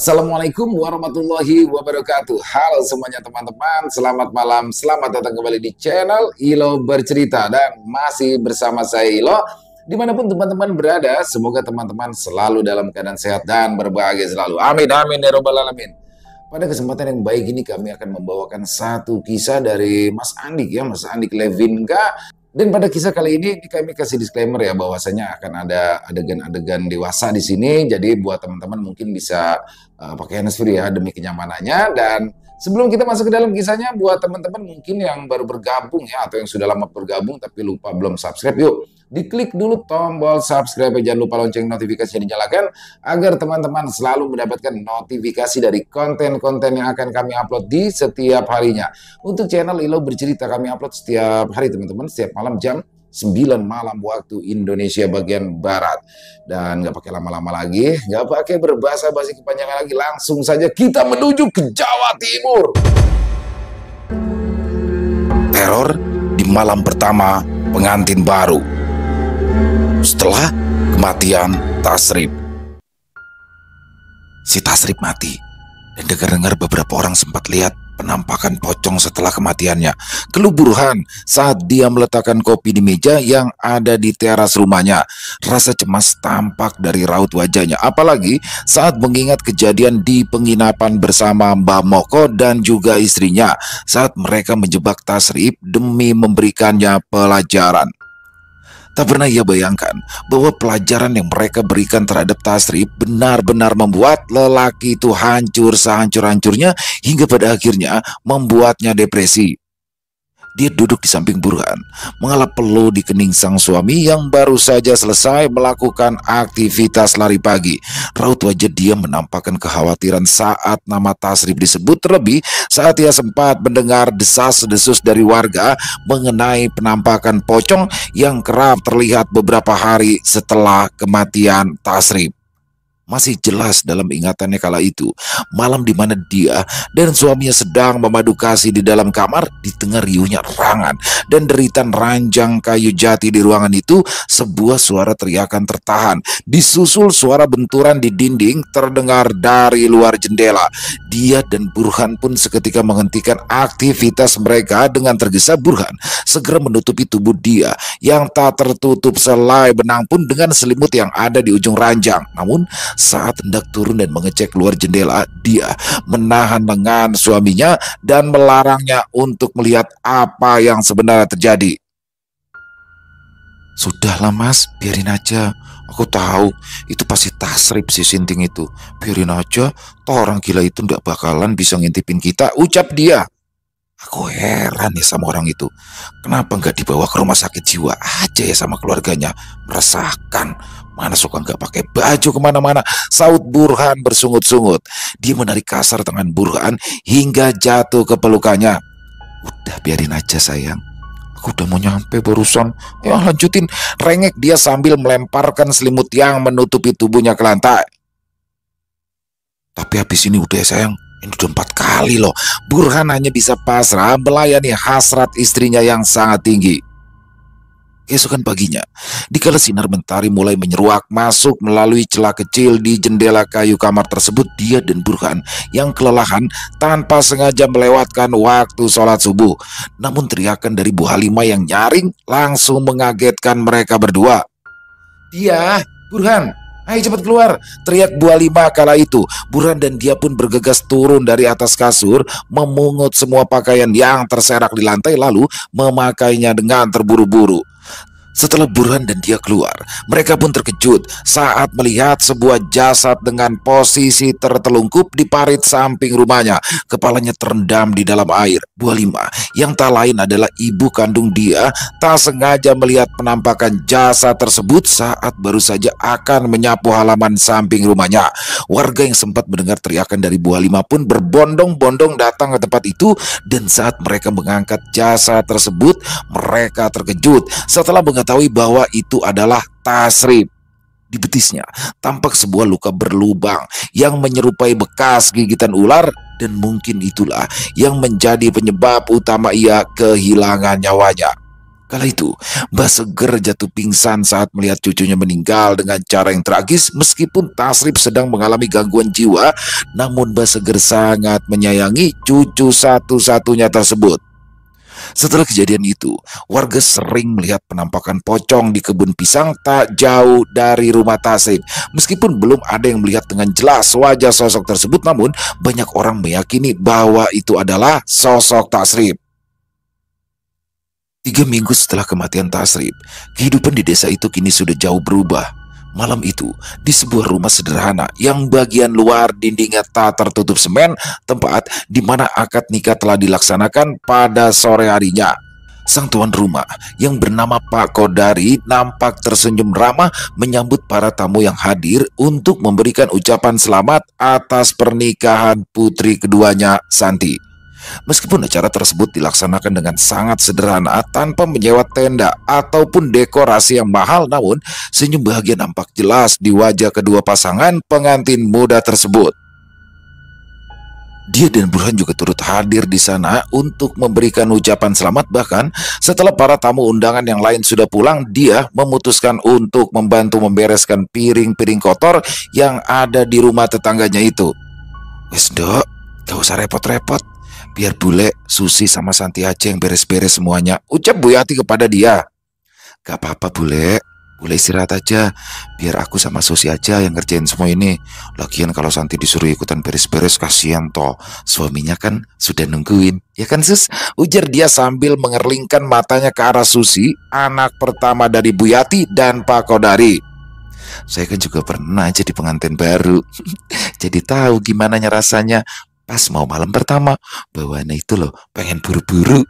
Assalamualaikum warahmatullahi wabarakatuh. Halo semuanya teman-teman, selamat malam, selamat datang kembali di channel Ilo Bercerita. Dan masih bersama saya Ilo. Dimanapun teman-teman berada, semoga teman-teman selalu dalam keadaan sehat dan berbahagia selalu. Amin, amin, ya robbal alamin. Pada kesempatan yang baik ini kami akan membawakan satu kisah dari Mas Andik ya, Mas Andik Levinka. Dan pada kisah kali ini kami kasih disclaimer ya bahwasanya akan ada adegan-adegan dewasa di sini. Jadi buat teman-teman mungkin bisa pakai handsfree ya demi kenyamanannya. Dan sebelum kita masuk ke dalam kisahnya, buat teman-teman mungkin yang baru bergabung ya atau yang sudah lama bergabung tapi lupa belum subscribe, yuk diklik dulu tombol subscribe, jangan lupa lonceng notifikasinya dinyalakan agar teman-teman selalu mendapatkan notifikasi dari konten-konten yang akan kami upload di setiap harinya. Untuk channel Ilo Bercerita kami upload setiap hari teman-teman, setiap malam jam 9 malam waktu Indonesia bagian Barat. Dan nggak pakai lama-lama lagi, nggak pakai berbahasa basi kepanjangan lagi, langsung saja kita menuju ke Jawa Timur. Teror di malam pertama pengantin baru setelah kematian Tasrip. Si Tasrip mati, dan dengar-dengar beberapa orang sempat lihat penampakan pocong setelah kematiannya. Keluh Burhan saat dia meletakkan kopi di meja yang ada di teras rumahnya. Rasa cemas tampak dari raut wajahnya, apalagi saat mengingat kejadian di penginapan bersama Mbah Moko dan juga istrinya saat mereka menjebak Tasrip demi memberikannya pelajaran. Tak pernah ia bayangkan bahwa pelajaran yang mereka berikan terhadap Tasrip benar-benar membuat lelaki itu hancur sehancur-hancurnya hingga pada akhirnya membuatnya depresi. Dia duduk di samping Burhan, mengalap peluh di kening sang suami yang baru saja selesai melakukan aktivitas lari pagi. Raut wajah dia menampakkan kekhawatiran saat nama Tasrip disebut, terlebih saat ia sempat mendengar desas-desus dari warga mengenai penampakan pocong yang kerap terlihat beberapa hari setelah kematian Tasrip. Masih jelas dalam ingatannya kala itu, malam di mana dia dan suaminya sedang memadu kasih di dalam kamar. Di tengah riuhnya erangan dan deritan ranjang kayu jati di ruangan itu, sebuah suara teriakan tertahan disusul suara benturan di dinding terdengar dari luar jendela. Dia dan Burhan pun seketika menghentikan aktivitas mereka. Dengan tergesa, Burhan segera menutupi tubuh dia yang tak tertutup selai benang pun dengan selimut yang ada di ujung ranjang. Namun saat hendak turun dan mengecek keluar jendela, dia menahan lengan suaminya dan melarangnya untuk melihat apa yang sebenarnya terjadi. "Sudahlah mas, biarin aja. Aku tahu itu pasti Tasrip si Sinting itu. Biarin aja, toh orang gila itu nggak bakalan bisa ngintipin kita," ucap dia. Aku heran ya sama orang itu. Kenapa nggak dibawa ke rumah sakit jiwa aja ya sama keluarganya? Meresahkan. Mana suka nggak pakai baju kemana-mana, saut Burhan bersungut-sungut. Dia menarik kasar tangan Burhan hingga jatuh ke pelukannya. "Udah biarin aja sayang. Aku udah mau nyampe barusan. Ya lanjutin," rengek dia sambil melemparkan selimut yang menutupi tubuhnya ke lantai. "Tapi habis ini udah ya sayang. Ini udah 4 kali loh." Burhan hanya bisa pasrah melayani hasrat istrinya yang sangat tinggi. Keesokan paginya, dikala sinar mentari mulai menyeruak masuk melalui celah kecil di jendela kayu kamar tersebut, dia dan Burhan yang kelelahan tanpa sengaja melewatkan waktu sholat subuh. Namun teriakan dari Bu Halimah yang nyaring langsung mengagetkan mereka berdua. "Dia, Burhan, ayo cepat keluar!" teriak Bu Halimah kala itu. Burhan dan dia pun bergegas turun dari atas kasur, memungut semua pakaian yang terserak di lantai lalu memakainya dengan terburu-buru. Setelah Burhan dan dia keluar, mereka pun terkejut saat melihat sebuah jasad dengan posisi tertelungkup di parit samping rumahnya. Kepalanya terendam di dalam air. Bu Halimah yang tak lain adalah ibu kandung dia tak sengaja melihat penampakan jasad tersebut saat baru saja akan menyapu halaman samping rumahnya. Warga yang sempat mendengar teriakan dari Bu Halimah pun berbondong-bondong datang ke tempat itu, dan saat mereka mengangkat jasad tersebut, mereka terkejut setelah mengetahui bahwa itu adalah Tasrip. Di betisnya tampak sebuah luka berlubang yang menyerupai bekas gigitan ular, dan mungkin itulah yang menjadi penyebab utama ia kehilangan nyawanya. Kala itu, Mbah Seger jatuh pingsan saat melihat cucunya meninggal dengan cara yang tragis. Meskipun Tasrip sedang mengalami gangguan jiwa, namun Mbah Seger sangat menyayangi cucu satu-satunya tersebut. Setelah kejadian itu, warga sering melihat penampakan pocong di kebun pisang tak jauh dari rumah Tasrip. Meskipun belum ada yang melihat dengan jelas wajah sosok tersebut, namun banyak orang meyakini bahwa itu adalah sosok Tasrip. 3 minggu setelah kematian Tasrip, kehidupan di desa itu kini sudah jauh berubah. Malam itu, di sebuah rumah sederhana yang bagian luar dindingnya tak tertutup semen, tempat di mana akad nikah telah dilaksanakan pada sore harinya. Sang tuan rumah yang bernama Pak Kodari nampak tersenyum ramah menyambut para tamu yang hadir untuk memberikan ucapan selamat atas pernikahan putri keduanya, Santi. Meskipun acara tersebut dilaksanakan dengan sangat sederhana tanpa menyewa tenda ataupun dekorasi yang mahal, namun senyum bahagia nampak jelas di wajah kedua pasangan pengantin muda tersebut. Dia dan Burhan juga turut hadir di sana untuk memberikan ucapan selamat. Bahkan setelah para tamu undangan yang lain sudah pulang, dia memutuskan untuk membantu membereskan piring-piring kotor yang ada di rumah tetangganya itu. "Wes dok, gak usah repot-repot. Biar Bule, Susi sama Santi aja yang beres-beres semuanya," ucap Bu Yati kepada dia. "Gak apa-apa Bule, Bule istirahat aja. Biar aku sama Susi aja yang ngerjain semua ini. Lagian kalau Santi disuruh ikutan beres-beres kasihan toh. Suaminya kan sudah nungguin. Ya kan Sus?" ujar dia sambil mengerlingkan matanya ke arah Susi, anak pertama dari Bu Yati dan Pak Kodari. "Saya kan juga pernah jadi pengantin baru. Jadi tahu gimana rasanya. Pas mau malam pertama, bawaannya itu loh, pengen buru-buru."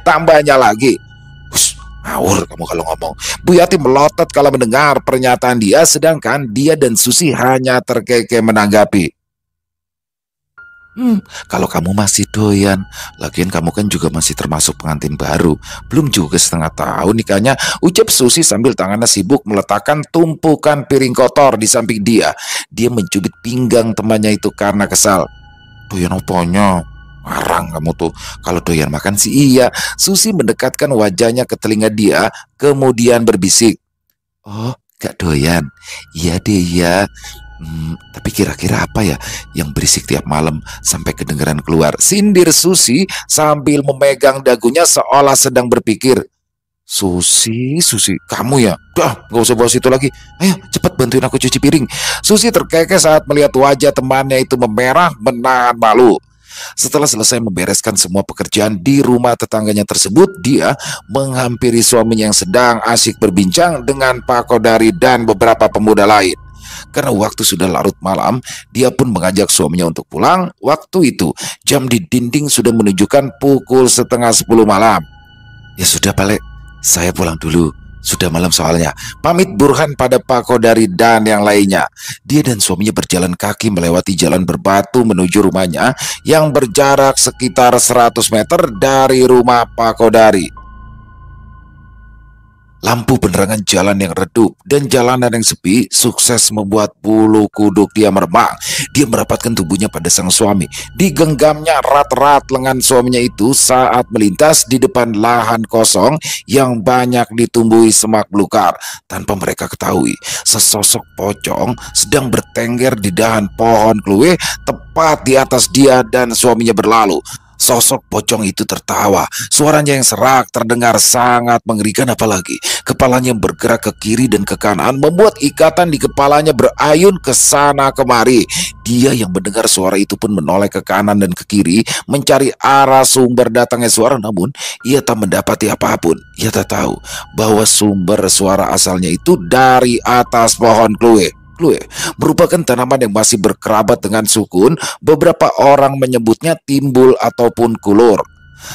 Tambahnya lagi. "Hush, ngawur kamu kalau ngomong." Bu Yati melotot kalau mendengar pernyataan dia, sedangkan dia dan Susi hanya terkekeh menanggapi. Kalau kamu masih doyan, lagian kamu kan juga masih termasuk pengantin baru. Belum juga setengah tahun nikahnya," ucap Susi sambil tangannya sibuk meletakkan tumpukan piring kotor di samping dia. Dia mencubit pinggang temannya itu karena kesal. "Doyan apanya? Ngarang kamu tuh. Kalau doyan makan sih iya." Susi mendekatkan wajahnya ke telinga dia, kemudian berbisik. "Oh, gak doyan? Iya deh ya. Tapi kira-kira apa ya yang berisik tiap malam sampai kedengaran keluar?" sindir Susi sambil memegang dagunya seolah sedang berpikir. Susi, kamu ya? Dah, gak usah bahas itu lagi. Ayo, cepat bantuin aku cuci piring." Susi terkekeh saat melihat wajah temannya itu memerah menahan malu. Setelah selesai membereskan semua pekerjaan di rumah tetangganya tersebut, dia menghampiri suaminya yang sedang asyik berbincang dengan Pak Kodari dan beberapa pemuda lain. Karena waktu sudah larut malam, dia pun mengajak suaminya untuk pulang. Waktu itu, jam di dinding sudah menunjukkan pukul 9:30 malam. "Ya sudah Pak, saya pulang dulu. Sudah malam soalnya," pamit Burhan pada Pak Kodari dan yang lainnya. Dia dan suaminya berjalan kaki melewati jalan berbatu menuju rumahnya yang berjarak sekitar 100 meter dari rumah Pak Kodari. Lampu penerangan jalan yang redup dan jalanan yang sepi sukses membuat bulu kuduk dia meremang. Dia merapatkan tubuhnya pada sang suami. Digenggamnya erat-erat lengan suaminya itu saat melintas di depan lahan kosong yang banyak ditumbuhi semak belukar. Tanpa mereka ketahui, sesosok pocong sedang bertengger di dahan pohon kluwe tepat di atas dia dan suaminya berlalu. Sosok pocong itu tertawa. Suaranya yang serak terdengar sangat mengerikan, apalagi kepalanya bergerak ke kiri dan ke kanan membuat ikatan di kepalanya berayun ke sana kemari. Dia yang mendengar suara itu pun menoleh ke kanan dan ke kiri mencari arah sumber datangnya suara, namun ia tak mendapati apapun. Ia tak tahu bahwa sumber suara asalnya itu dari atas pohon kluwe. Kluwe merupakan tanaman yang masih berkerabat dengan sukun. Beberapa orang menyebutnya timbul ataupun kulur.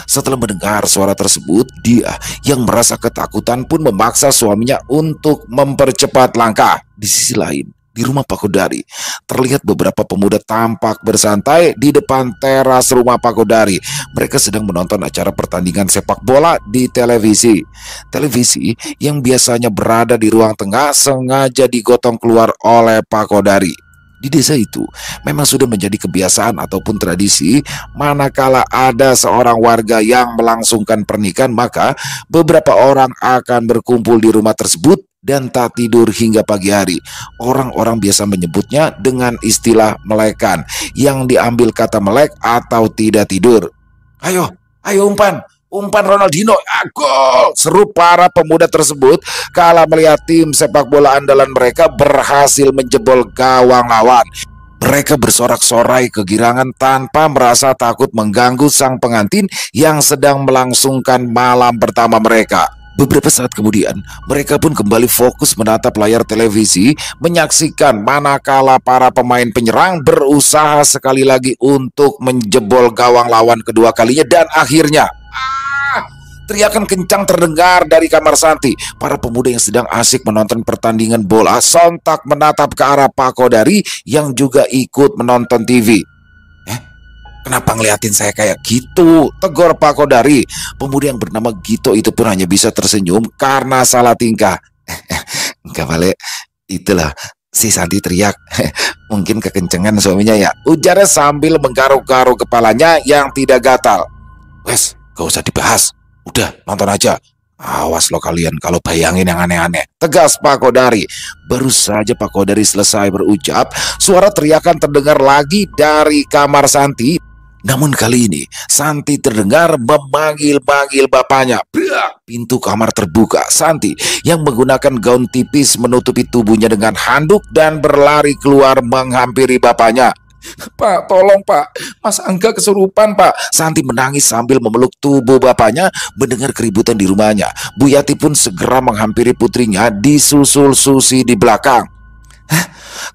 Setelah mendengar suara tersebut, dia yang merasa ketakutan pun memaksa suaminya untuk mempercepat langkah. Di sisi lain, di rumah Pak Kodari, terlihat beberapa pemuda tampak bersantai di depan teras rumah Pak Kodari. Mereka sedang menonton acara pertandingan sepak bola di televisi. Televisi yang biasanya berada di ruang tengah sengaja digotong keluar oleh Pak Kodari. Di desa itu memang sudah menjadi kebiasaan ataupun tradisi, manakala ada seorang warga yang melangsungkan pernikahan, maka beberapa orang akan berkumpul di rumah tersebut dan tak tidur hingga pagi hari. Orang-orang biasa menyebutnya dengan istilah melekan, yang diambil kata melek atau tidak tidur. Ayo, ayo umpan, umpan Ronaldinho, gol! Seru para pemuda tersebut kala melihat tim sepak bola andalan mereka berhasil menjebol gawang lawan. Mereka bersorak-sorai kegirangan tanpa merasa takut mengganggu sang pengantin yang sedang melangsungkan malam pertama mereka. Beberapa saat kemudian, mereka pun kembali fokus menatap layar televisi, menyaksikan manakala para pemain penyerang berusaha sekali lagi untuk menjebol gawang lawan kedua kalinya, dan akhirnya teriakan kencang terdengar dari kamar Santi. Para pemuda yang sedang asik menonton pertandingan bola sontak menatap ke arah Pak Kodari yang juga ikut menonton TV. Kenapa ngeliatin saya kayak gitu? Tegur Pak Kodari. Pemuda yang bernama Gito itu pun hanya bisa tersenyum karena salah tingkah. Enggak balik, itulah si Santi teriak. Mungkin kekencengan suaminya ya, ujarnya sambil menggaruk-garuk kepalanya yang tidak gatal. Wes, gak usah dibahas, udah nonton aja. Awas lo kalian kalau bayangin yang aneh-aneh, tegas Pak Kodari. Baru saja Pak Kodari selesai berucap, suara teriakan terdengar lagi dari kamar Santi. Namun kali ini Santi terdengar memanggil-manggil bapaknya. Pintu kamar terbuka. Santi yang menggunakan gaun tipis menutupi tubuhnya dengan handuk dan berlari keluar menghampiri bapaknya. Pak, tolong Pak, Mas Angga kesurupan Pak. Santi menangis sambil memeluk tubuh bapaknya. Mendengar keributan di rumahnya, Bu Yati pun segera menghampiri putrinya disusul Susi di belakang.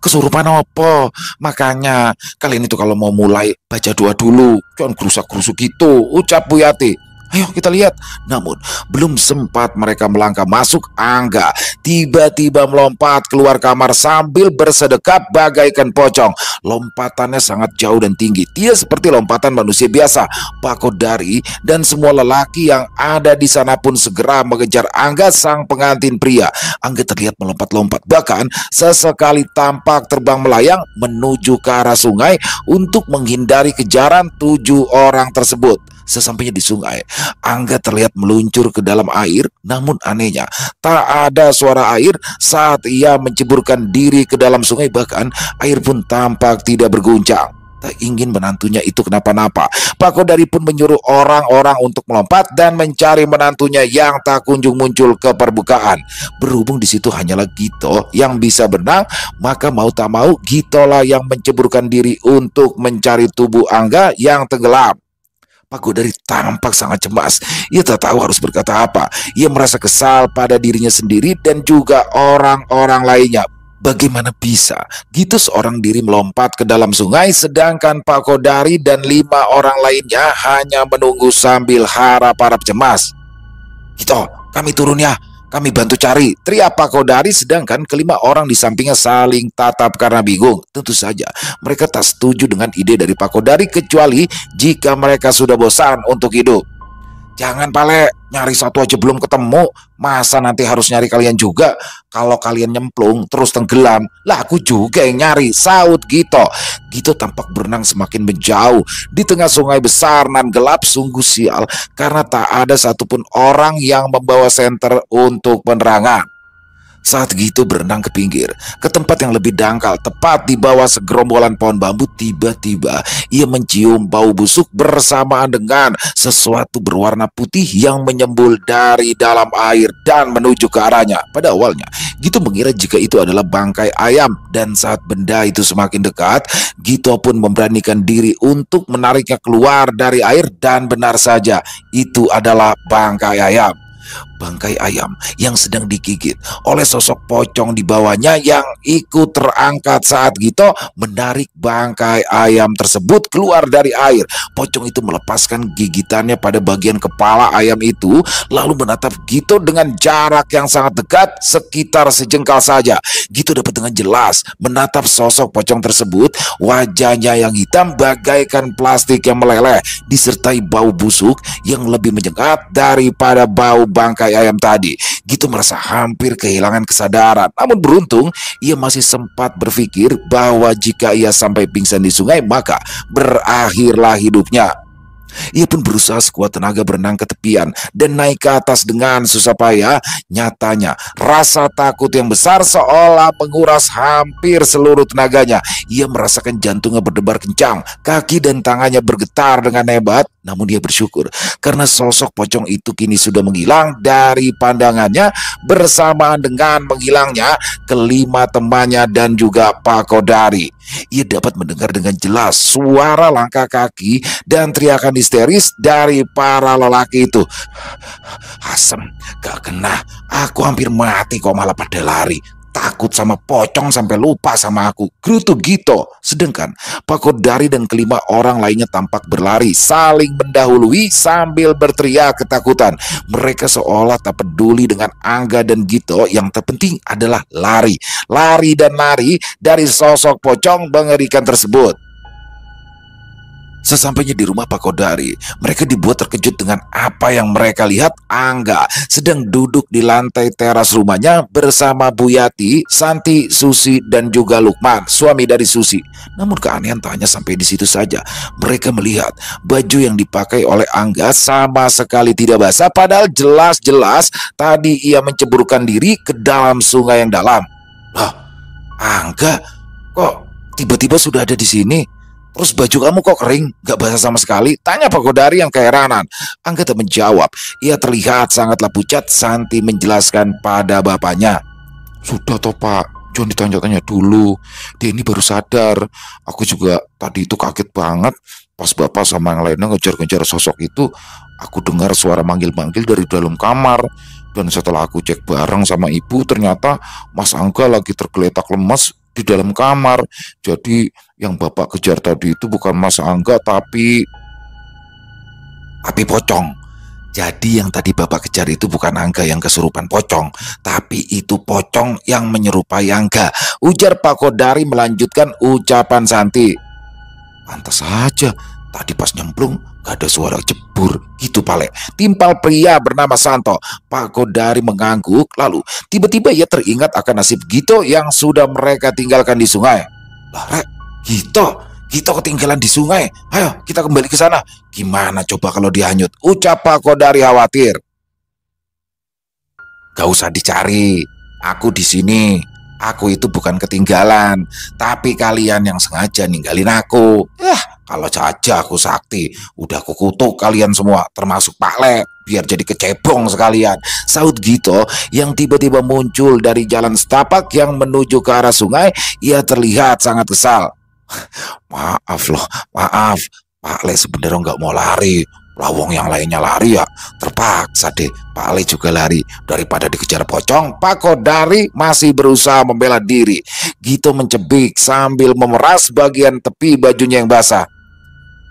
Kesurupan apa? Makanya kalian itu kalau mau mulai baca doa dulu, jangan gerusak-gerusuk gitu, ucap Bu Yati. Ayo kita lihat. Namun belum sempat mereka melangkah masuk, Angga tiba-tiba melompat keluar kamar sambil bersedekap bagaikan pocong. Lompatannya sangat jauh dan tinggi, tidak seperti lompatan manusia biasa. Pak Kodari dan semua lelaki yang ada di sana pun segera mengejar Angga sang pengantin pria. Angga terlihat melompat-lompat, bahkan sesekali tampak terbang melayang menuju ke arah sungai untuk menghindari kejaran 7 orang tersebut. Sesampainya di sungai, Angga terlihat meluncur ke dalam air. Namun anehnya, tak ada suara air saat ia menceburkan diri ke dalam sungai. Bahkan air pun tampak tidak berguncang. Tak ingin menantunya itu kenapa-napa, Pak Kodari pun menyuruh orang-orang untuk melompat dan mencari menantunya yang tak kunjung muncul ke permukaan. Berhubung di situ hanyalah Gito yang bisa berenang, maka mau tak mau Gito lah yang menceburkan diri untuk mencari tubuh Angga yang tenggelam. Pak Kodari tampak sangat cemas. Ia tak tahu harus berkata apa. Ia merasa kesal pada dirinya sendiri dan juga orang-orang lainnya. Bagaimana bisa gitu seorang diri melompat ke dalam sungai, sedangkan Pak Kodari dan 5 orang lainnya hanya menunggu sambil harap-harap cemas. Gitu, kami turun ya, kami bantu cari, teriak Pak Kodari, sedangkan kelima orang di sampingnya saling tatap karena bingung. Tentu saja mereka tak setuju dengan ide dari Pak Kodari, kecuali jika mereka sudah bosan untuk hidup. Jangan Pale, nyari satu aja belum ketemu, masa nanti harus nyari kalian juga? Kalau kalian nyemplung terus tenggelam, lah aku juga yang nyari, saut Gito. Gito tampak berenang semakin menjauh di tengah sungai besar nan gelap. Sungguh sial karena tak ada satupun orang yang membawa senter untuk penerangan. Saat Gito berenang ke pinggir, ke tempat yang lebih dangkal, tepat di bawah segerombolan pohon bambu, tiba-tiba ia mencium bau busuk bersamaan dengan sesuatu berwarna putih yang menyembul dari dalam air dan menuju ke arahnya. Pada awalnya, Gito mengira jika itu adalah bangkai ayam, dan saat benda itu semakin dekat, Gito pun memberanikan diri untuk menariknya keluar dari air, dan benar saja, itu adalah bangkai ayam. Bangkai ayam yang sedang digigit oleh sosok pocong di bawahnya yang ikut terangkat saat Gito menarik bangkai ayam tersebut keluar dari air. Pocong itu melepaskan gigitannya pada bagian kepala ayam itu, lalu menatap Gito dengan jarak yang sangat dekat, sekitar sejengkal saja. Gito dapat dengan jelas menatap sosok pocong tersebut. Wajahnya yang hitam bagaikan plastik yang meleleh, disertai bau busuk yang lebih menyengat daripada bau bangkai bangkai ayam tadi. Gito merasa hampir kehilangan kesadaran. Namun beruntung, ia masih sempat berpikir bahwa jika ia sampai pingsan di sungai, maka berakhirlah hidupnya. Ia pun berusaha sekuat tenaga berenang ke tepian dan naik ke atas dengan susah payah. Nyatanya, rasa takut yang besar seolah menguras hampir seluruh tenaganya. Ia merasakan jantungnya berdebar kencang, kaki dan tangannya bergetar dengan hebat. Namun dia bersyukur karena sosok pocong itu kini sudah menghilang dari pandangannya bersamaan dengan menghilangnya kelima temannya dan juga Pak Kodari. Ia dapat mendengar dengan jelas suara langkah kaki dan teriakan histeris dari para lelaki itu. Asem, gak kena. Aku hampir mati kok malah pada lari. Takut sama pocong sampai lupa sama aku, gerutu Gito. Sedangkan Pak Kodari dan kelima orang lainnya tampak berlari, saling mendahului sambil berteriak ketakutan. Mereka seolah tak peduli dengan Angga dan Gito. Yang terpenting adalah lari, lari dan lari dari sosok pocong mengerikan tersebut. Sesampainya di rumah Pak Kodari, mereka dibuat terkejut dengan apa yang mereka lihat. Angga sedang duduk di lantai teras rumahnya bersama Bu Yati, Santi, Susi, dan juga Lukman, suami dari Susi. Namun keanehan tak hanya sampai di situ saja. Mereka melihat baju yang dipakai oleh Angga sama sekali tidak basah, padahal jelas-jelas tadi ia menceburkan diri ke dalam sungai yang dalam. Lah, Angga, kok tiba-tiba sudah ada di sini? Terus baju kamu kok kering, gak basah sama sekali? Tanya Pak Kodari yang keheranan. Angga tak menjawab. Ia terlihat sangatlah pucat. Santi menjelaskan pada bapaknya. Sudah toh Pak, jangan ditanya-tanya dulu. Dia ini baru sadar. Aku juga tadi itu kaget banget. Pas bapak sama yang lainnya ngejar-ngejar sosok itu, aku dengar suara manggil-manggil dari dalam kamar. Dan setelah aku cek bareng sama ibu, ternyata Mas Angga lagi tergeletak lemas di dalam kamar. Jadi yang bapak kejar tadi itu bukan Mas Angga tapi pocong. Jadi yang tadi bapak kejar itu bukan Angga yang kesurupan pocong, tapi itu pocong yang menyerupai Angga, ujar Pak Kodari melanjutkan ucapan Santi. Pantas saja tadi pas nyemplung gak ada suara jebur gitu Pale. Timpal pria bernama Santo. Pak Kodari mengangguk. Lalu tiba-tiba ia teringat akan nasib Gito yang sudah mereka tinggalkan di sungai. Lah Rek, Gito ketinggalan di sungai. Ayo kita kembali ke sana. Gimana coba kalau dia hanyut? Ucap Pak Kodari khawatir. Gak usah dicari. Aku di sini. Aku itu bukan ketinggalan, tapi kalian yang sengaja ninggalin aku. Kalau saja aku sakti, udah aku kutuk kalian semua, termasuk Pak Le, biar jadi kecebong sekalian. Saud Gito yang tiba-tiba muncul dari jalan setapak yang menuju ke arah sungai. Ia terlihat sangat kesal. Maaf loh, maaf. Pak Le sebenarnya nggak mau lari. Lawong yang lainnya lari ya, terpaksa deh Pak Le juga lari. Daripada dikejar pocong, Pak Kodari masih berusaha membela diri. Gito mencebik sambil memeras bagian tepi bajunya yang basah.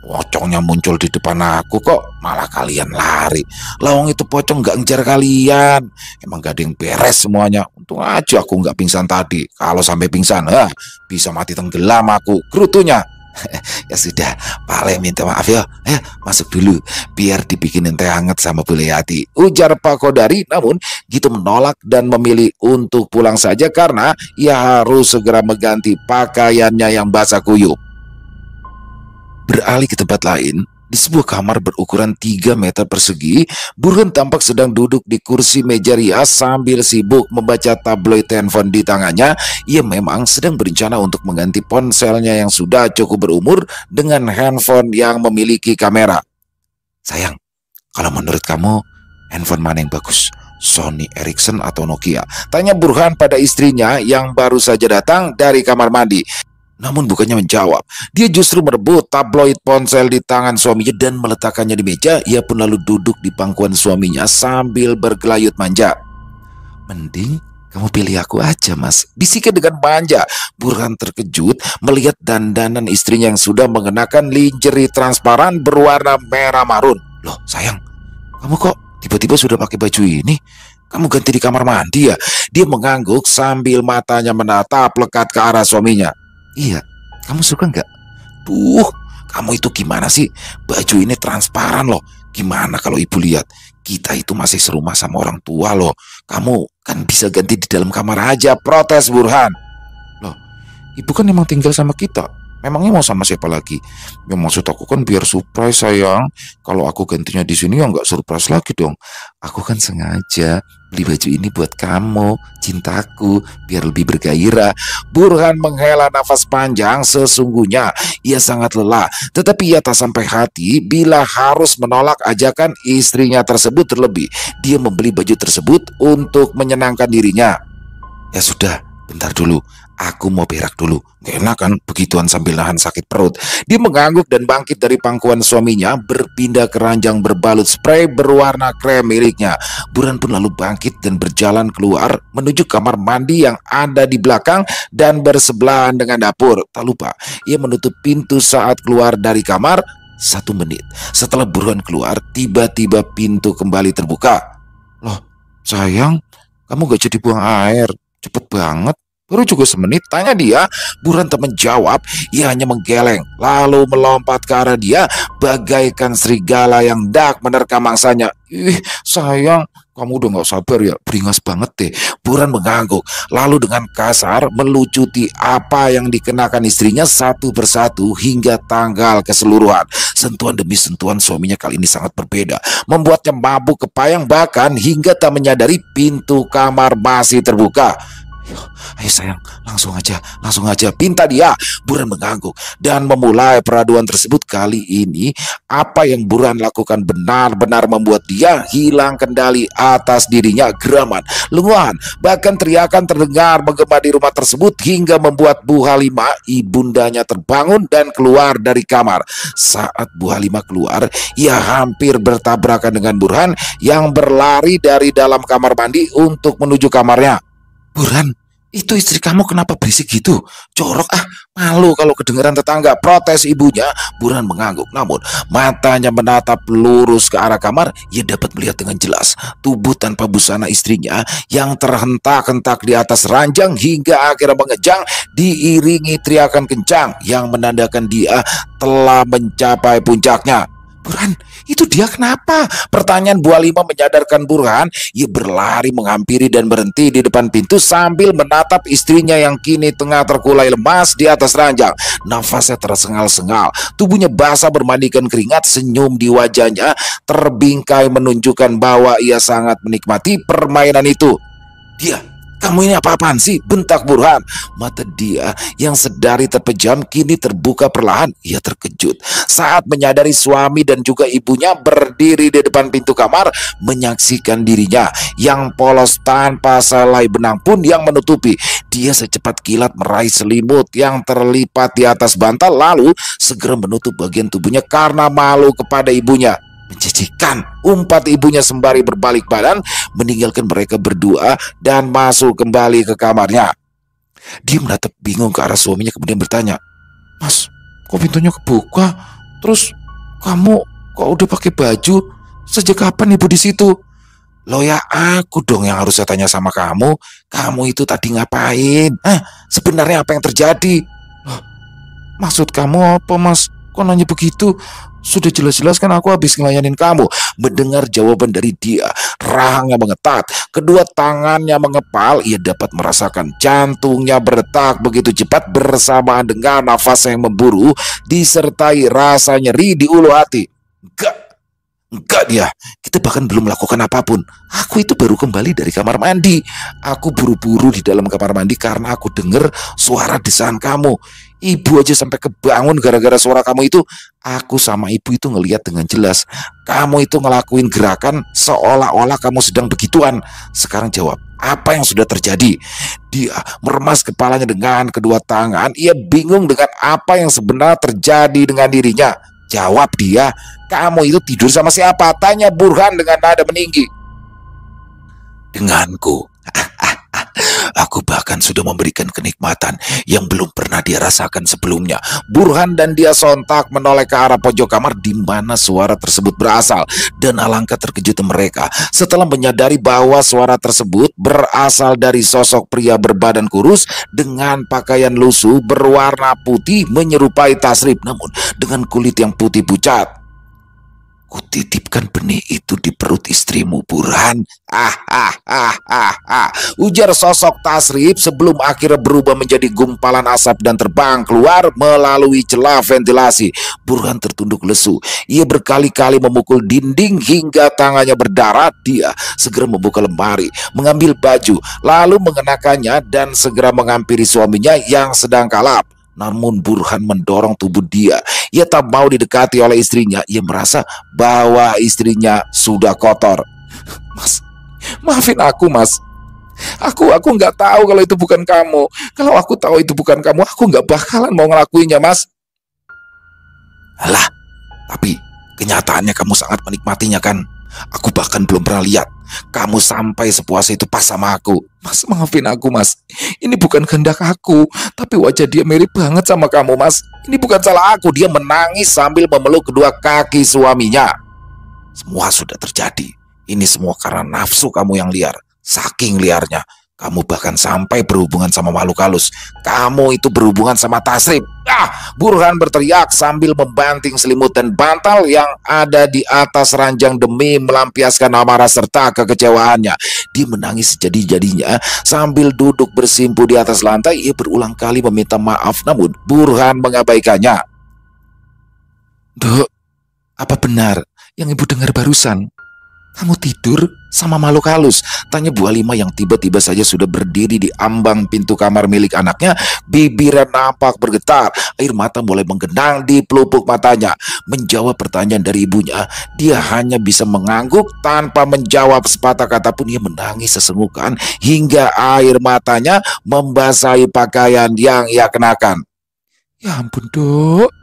Pocongnya muncul di depan aku kok malah kalian lari. Lawong itu pocong nggak ngejar kalian. Emang gak ada yang beres semuanya. Untung aja aku nggak pingsan tadi. Kalau sampai pingsan, bisa mati tenggelam aku, gerutunya. Ya sudah, Pak Le minta maaf ya. Masuk dulu biar dibikinin teh hangat sama Bu Yati, ujar Pak Kodari. Namun Gito menolak dan memilih untuk pulang saja karena ia harus segera mengganti pakaiannya yang basah kuyup. Beralih ke tempat lain, di sebuah kamar berukuran 3 meter persegi, Burhan tampak sedang duduk di kursi meja rias sambil sibuk membaca tabloid handphone di tangannya. Ia memang sedang berencana untuk mengganti ponselnya yang sudah cukup berumur dengan handphone yang memiliki kamera. Sayang, kalau menurut kamu, handphone mana yang bagus? Sony Ericsson atau Nokia? Tanya Burhan pada istrinya yang baru saja datang dari kamar mandi. Namun bukannya menjawab, dia justru merebut tabloid ponsel di tangan suaminya dan meletakkannya di meja. Ia pun lalu duduk di pangkuan suaminya sambil bergelayut manja. Mending kamu pilih aku aja mas, bisiknya dengan manja. Burhan terkejut melihat dandanan istrinya yang sudah mengenakan lingerie transparan berwarna merah marun. Loh sayang, kamu kok tiba-tiba sudah pakai baju ini? Kamu ganti di kamar mandi ya? Dia mengangguk sambil matanya menatap lekat ke arah suaminya. Iya, kamu suka nggak? Kamu itu gimana sih? Baju ini transparan loh. Gimana kalau ibu lihat? Kita itu masih serumah sama orang tua loh. Kamu kan bisa ganti di dalam kamar aja, protes Burhan. Loh, ibu kan emang tinggal sama kita. Memangnya mau sama siapa lagi? Ya maksud aku kan biar surprise sayang. Kalau aku gantinya di sini ya nggak surprise lagi dong. Aku kan sengaja beli baju ini buat kamu, cintaku, biar lebih bergairah. Burhan menghela nafas panjang. Sesungguhnya ia sangat lelah, tetapi ia tak sampai hati bila harus menolak ajakan istrinya tersebut. Terlebih dia membeli baju tersebut untuk menyenangkan dirinya. Ya sudah, bentar dulu, aku mau berak dulu. Gak enak kan begituan sambil nahan sakit perut. Dia mengangguk dan bangkit dari pangkuan suaminya, berpindah ke ranjang berbalut spray berwarna krem miliknya. Burhan pun lalu bangkit dan berjalan keluar menuju kamar mandi yang ada di belakang dan bersebelahan dengan dapur. Tak lupa ia menutup pintu saat keluar dari kamar. 1 menit setelah Burhan keluar, tiba-tiba pintu kembali terbuka. Loh sayang, kamu gak jadi buang air? Cepet banget. Baru juga semenit, tanya dia. Burhan tak menjawab, ia hanya menggeleng, lalu melompat ke arah dia bagaikan serigala yang dak menerkam mangsanya. Ih sayang, kamu udah gak sabar ya, beringas banget deh. Burhan mengangguk, lalu dengan kasar melucuti apa yang dikenakan istrinya satu persatu hingga tanggal keseluruhan. Sentuhan demi sentuhan suaminya kali ini sangat berbeda, membuatnya mabuk kepayang, bahkan hingga tak menyadari pintu kamar masih terbuka. Ayo sayang, langsung aja, pinta dia. Burhan mengangguk dan memulai peraduan tersebut. Kali ini apa yang Burhan lakukan benar-benar membuat dia hilang kendali atas dirinya. Geraman, lenguhan, bahkan teriakan terdengar menggema di rumah tersebut hingga membuat Bu Halimah, ibundanya, terbangun dan keluar dari kamar. Saat Bu Halimah keluar, ia hampir bertabrakan dengan Burhan yang berlari dari dalam kamar mandi untuk menuju kamarnya. Burhan, itu istri kamu kenapa berisik gitu? Jorok ah, malu kalau kedengaran tetangga, protes ibunya. Burhan mengangguk, namun matanya menatap lurus ke arah kamar. Ia dapat melihat dengan jelas tubuh tanpa busana istrinya yang terhentak-hentak di atas ranjang hingga akhirnya mengejang diiringi teriakan kencang yang menandakan dia telah mencapai puncaknya. Burhan, itu dia kenapa? Pertanyaan Bu Halimah menyadarkan Burhan. Ia berlari menghampiri dan berhenti di depan pintu sambil menatap istrinya yang kini tengah terkulai lemas di atas ranjang. Nafasnya tersengal-sengal, tubuhnya basah bermandikan keringat, senyum di wajahnya terbingkai menunjukkan bahwa ia sangat menikmati permainan itu. Dia, kamu ini apa-apaan sih? Bentak Burhan. Mata dia yang sedari terpejam kini terbuka perlahan. Ia terkejut saat menyadari suami dan juga ibunya berdiri di depan pintu kamar menyaksikan dirinya yang polos tanpa selai benang pun yang menutupi. Dia secepat kilat meraih selimut yang terlipat di atas bantal, lalu segera menutup bagian tubuhnya karena malu kepada ibunya. Menjijikan, umpat ibunya sembari berbalik badan meninggalkan mereka berdua dan masuk kembali ke kamarnya. Dia menatap bingung ke arah suaminya kemudian bertanya, Mas, kok pintunya kebuka? Terus kamu kok udah pakai baju? Sejak kapan ibu di situ? Loh ya aku dong yang harus saya tanya sama kamu. Kamu itu tadi ngapain? Sebenarnya apa yang terjadi? Loh, maksud kamu apa Mas? Kok nanya begitu? Sudah jelas-jelas kan aku habis ngelayanin kamu. Mendengar jawaban dari dia, rahangnya mengetat, kedua tangannya mengepal. Ia dapat merasakan jantungnya berdetak begitu cepat bersamaan dengan nafas yang memburu disertai rasa nyeri di ulu hati. Enggak dia, kita bahkan belum melakukan apapun. Aku itu baru kembali dari kamar mandi. Aku buru-buru di dalam kamar mandi karena aku dengar suara desahan kamu. Ibu aja sampai kebangun gara-gara suara kamu itu. Aku sama ibu itu ngelihat dengan jelas. Kamu itu ngelakuin gerakan seolah-olah kamu sedang begituan. Sekarang jawab, apa yang sudah terjadi? Dia meremas kepalanya dengan kedua tangan. Ia bingung dengan apa yang sebenarnya terjadi dengan dirinya. Jawab dia, kamu itu tidur sama siapa? Tanya Burhan dengan nada meninggi. Denganku. Aku bahkan sudah memberikan kenikmatan yang belum pernah dia rasakan sebelumnya. Burhan dan dia sontak menoleh ke arah pojok kamar di mana suara tersebut berasal. Dan alangkah terkejut mereka setelah menyadari bahwa suara tersebut berasal dari sosok pria berbadan kurus dengan pakaian lusuh berwarna putih menyerupai Tasrif, namun dengan kulit yang putih pucat. Kutitipkan benih itu di perut istrimu, Burhan. Ujar sosok Tasrif sebelum akhirnya berubah menjadi gumpalan asap dan terbang keluar melalui celah ventilasi. Burhan tertunduk lesu. Ia berkali-kali memukul dinding hingga tangannya berdarah. Dia segera membuka lemari, mengambil baju, lalu mengenakannya dan segera menghampiri suaminya yang sedang kalap. Namun Burhan mendorong tubuh dia. Ia tak mau didekati oleh istrinya. Ia merasa bahwa istrinya sudah kotor. Mas, maafin aku, Mas. Aku nggak tahu kalau itu bukan kamu. Kalau aku tahu itu bukan kamu, aku nggak bakalan mau ngelakuinnya, Mas. Alah, tapi kenyataannya kamu sangat menikmatinya kan? Aku bahkan belum pernah lihat kamu sampai sepuas itu pas sama aku. Mas, maafin aku, Mas. Ini bukan kehendak aku, tapi wajah dia mirip banget sama kamu, Mas. Ini bukan salah aku. Dia menangis sambil memeluk kedua kaki suaminya. Semua sudah terjadi. Ini semua karena nafsu kamu yang liar. Saking liarnya, kamu bahkan sampai berhubungan sama makhluk halus. Kamu itu berhubungan sama Tasrif. Burhan berteriak sambil membanting selimut dan bantal yang ada di atas ranjang demi melampiaskan amarah serta kekecewaannya. Dia menangis sejadi-jadinya sambil duduk bersimpu di atas lantai. Ia berulang kali meminta maaf, namun Burhan mengabaikannya. Dok, apa benar yang ibu dengar barusan? Kamu tidur sama makhluk halus? Tanya Bu Halimah yang tiba-tiba saja sudah berdiri di ambang pintu kamar milik anaknya. Bibirnya nampak bergetar, air mata mulai menggenang di pelupuk matanya. Menjawab pertanyaan dari ibunya, dia hanya bisa mengangguk tanpa menjawab sepatah kata pun. Ia menangis sesenggukan hingga air matanya membasahi pakaian yang ia kenakan. Ya ampun, Dok.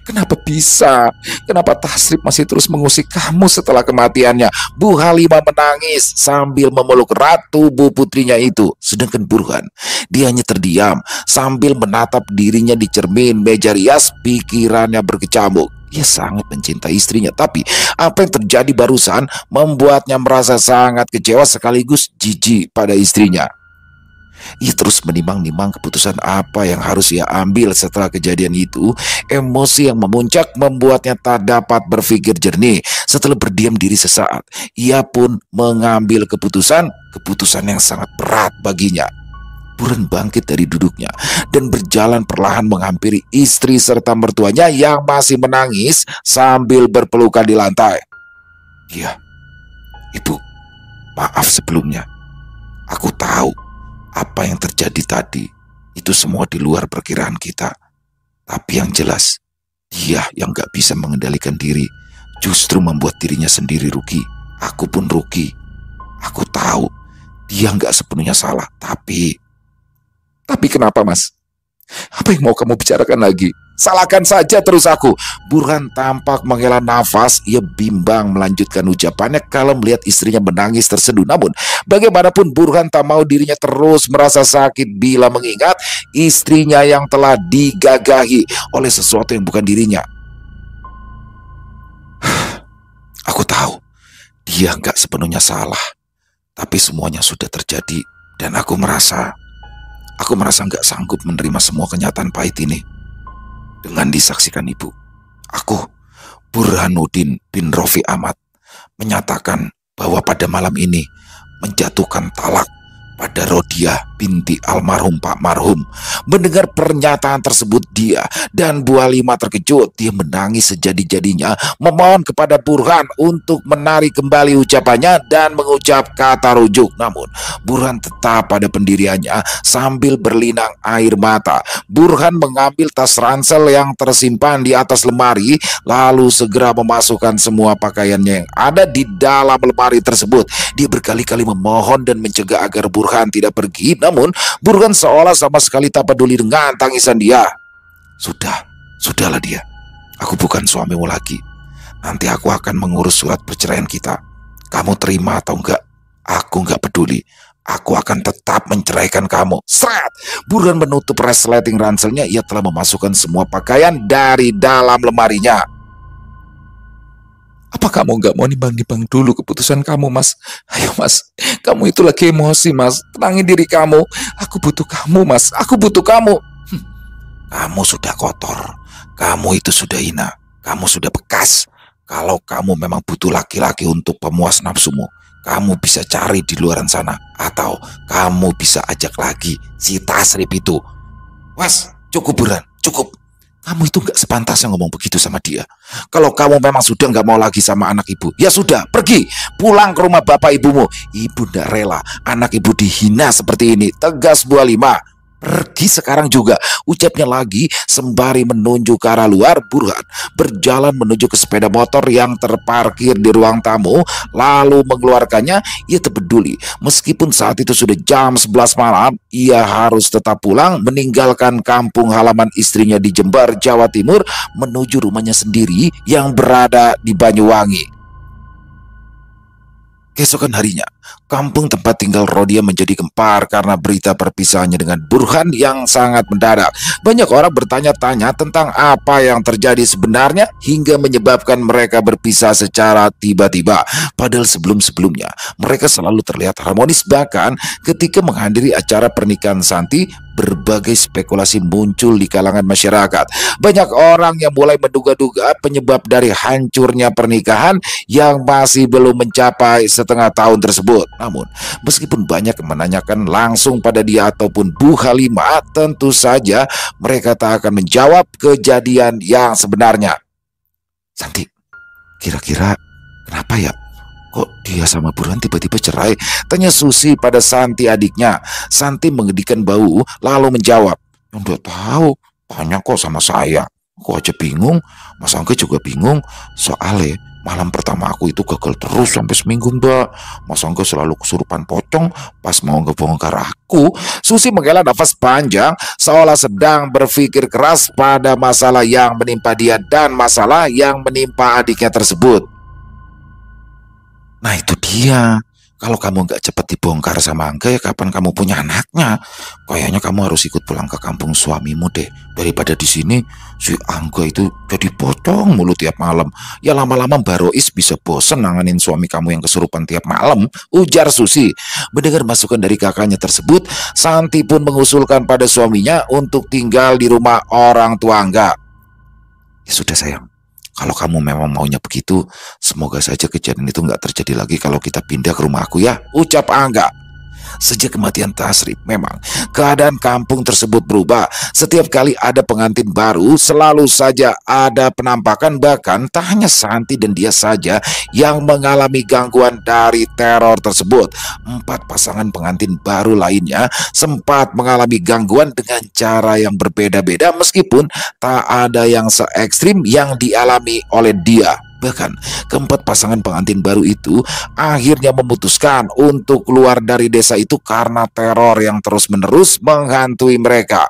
Kenapa bisa? Kenapa Tasrif masih terus mengusik kamu setelah kematiannya? Bu Halimah menangis sambil memeluk erat tubuh putrinya itu. Sedangkan Burhan, dia hanya terdiam sambil menatap dirinya di cermin meja rias. Pikirannya berkecamuk. Ia sangat mencintai istrinya, tapi apa yang terjadi barusan membuatnya merasa sangat kecewa sekaligus jijik pada istrinya. Ia terus menimbang-nimbang keputusan apa yang harus ia ambil setelah kejadian itu. Emosi yang memuncak membuatnya tak dapat berpikir jernih. Setelah berdiam diri sesaat, ia pun mengambil keputusan yang sangat berat baginya. Burhan bangkit dari duduknya dan berjalan perlahan menghampiri istri serta mertuanya yang masih menangis sambil berpelukan di lantai. Iya, Ibu, maaf sebelumnya. Aku tahu apa yang terjadi tadi itu semua di luar perkiraan kita. Tapi yang jelas, dia yang gak bisa mengendalikan diri justru membuat dirinya sendiri rugi. Aku pun rugi. Aku tahu dia gak sepenuhnya salah. Tapi kenapa, Mas? Apa yang mau kamu bicarakan lagi? Salahkan saja terus aku. Burhan tampak menghela nafas. Ia bimbang melanjutkan ucapannya kalau melihat istrinya menangis terseduh. Namun bagaimanapun Burhan tak mau dirinya terus merasa sakit bila mengingat istrinya yang telah digagahi oleh sesuatu yang bukan dirinya. Aku tahu dia nggak sepenuhnya salah, tapi semuanya sudah terjadi dan aku merasa nggak sanggup menerima semua kenyataan pahit ini. Dengan disaksikan Ibu, aku, Burhanuddin bin Rofi Ahmad, menyatakan bahwa pada malam ini menjatuhkan talak pada Rodiah binti almarhum Pak Marhum. Mendengar pernyataan tersebut dia dan Bu Halimah terkejut. Dia menangis sejadi-jadinya memohon kepada Burhan untuk menarik kembali ucapannya dan mengucap kata rujuk. Namun Burhan tetap pada pendiriannya sambil berlinang air mata. Burhan mengambil tas ransel yang tersimpan di atas lemari lalu segera memasukkan semua pakaiannya yang ada di dalam lemari tersebut. Dia berkali-kali memohon dan mencegah agar Burhan tidak pergi, namun Burhan seolah sama sekali tak peduli dengan tangisan dia. Sudahlah dia. Aku bukan suamimu lagi. Nanti aku akan mengurus surat perceraian kita. Kamu terima atau enggak, aku enggak peduli. Aku akan tetap menceraikan kamu. Seret! Burhan menutup resleting ranselnya. Ia telah memasukkan semua pakaian dari dalam lemarinya. Apa kamu nggak mau nimbang-nimbang dulu keputusan kamu, Mas? Ayo, Mas. Kamu itu lagi emosi, Mas. Tenangin diri kamu. Aku butuh kamu, Mas. Aku butuh kamu. Kamu sudah kotor. Kamu itu sudah hina. Kamu sudah bekas. Kalau kamu memang butuh laki-laki untuk pemuas nafsumu, kamu bisa cari di luaran sana. Atau kamu bisa ajak lagi si Tasrip itu. Wes, cukup Burhan, cukup. Kamu itu nggak sepantasnya ngomong begitu sama dia. Kalau kamu memang sudah nggak mau lagi sama anak ibu, ya sudah, pergi. Pulang ke rumah bapak ibumu. Ibu nggak rela anak ibu dihina seperti ini. Tegas Bu Halimah. Pergi sekarang juga, ucapnya lagi sembari menunjuk ke arah luar. Burhan berjalan menuju ke sepeda motor yang terparkir di ruang tamu, lalu mengeluarkannya. Ia tak peduli, meskipun saat itu sudah jam 11 malam, ia harus tetap pulang, meninggalkan kampung halaman istrinya di Jember, Jawa Timur, menuju rumahnya sendiri yang berada di Banyuwangi. Keesokan harinya, kampung tempat tinggal Rodia menjadi gempar karena berita perpisahannya dengan Burhan yang sangat mendadak. Banyak orang bertanya-tanya tentang apa yang terjadi sebenarnya hingga menyebabkan mereka berpisah secara tiba-tiba. Padahal sebelum-sebelumnya mereka selalu terlihat harmonis, bahkan ketika menghadiri acara pernikahan Santi, berbagai spekulasi muncul di kalangan masyarakat. Banyak orang yang mulai menduga-duga penyebab dari hancurnya pernikahan yang masih belum mencapai setengah tahun tersebut. Namun, meskipun banyak yang menanyakan langsung pada dia ataupun Bu Halimah, tentu saja mereka tak akan menjawab kejadian yang sebenarnya. Santi, kira-kira kenapa ya? Kok dia sama Burhan tiba-tiba cerai? Tanya Susi pada Santi adiknya. Santi mengedihkan bau lalu menjawab, "Nggak tahu, tanya kok sama saya. Aku aja bingung, Mas Angga juga bingung. Soalnya malam pertama aku itu gagal terus sampai seminggu Mbak. Mas Angga selalu kesurupan pocong pas mau ngebongkar aku." Susi menghela nafas panjang seolah sedang berpikir keras pada masalah yang menimpa dia dan masalah yang menimpa adiknya tersebut. Nah itu dia, kalau kamu nggak cepat dibongkar sama Angga, ya kapan kamu punya anaknya? Kayaknya kamu harus ikut pulang ke kampung suamimu deh. Daripada di sini si Angga itu jadi pocong mulu tiap malam. Ya lama-lama Mbak Rois bisa bosen nanganin suami kamu yang kesurupan tiap malam, ujar Susi. Mendengar masukan dari kakaknya tersebut, Santi pun mengusulkan pada suaminya untuk tinggal di rumah orang tua Angga. Ya sudah sayang, kalau kamu memang maunya begitu, semoga saja kejadian itu nggak terjadi lagi kalau kita pindah ke rumah aku ya, ucap Angga. Sejak kematian Tasrip, memang keadaan kampung tersebut berubah. Setiap kali ada pengantin baru, selalu saja ada penampakan. Bahkan tak hanya Santi dan dia saja yang mengalami gangguan dari teror tersebut. 4 pasangan pengantin baru lainnya sempat mengalami gangguan dengan cara yang berbeda-beda, meskipun tak ada yang se-ekstrim yang dialami oleh dia. Bahkan keempat pasangan pengantin baru itu akhirnya memutuskan untuk keluar dari desa itu karena teror yang terus-menerus menghantui mereka.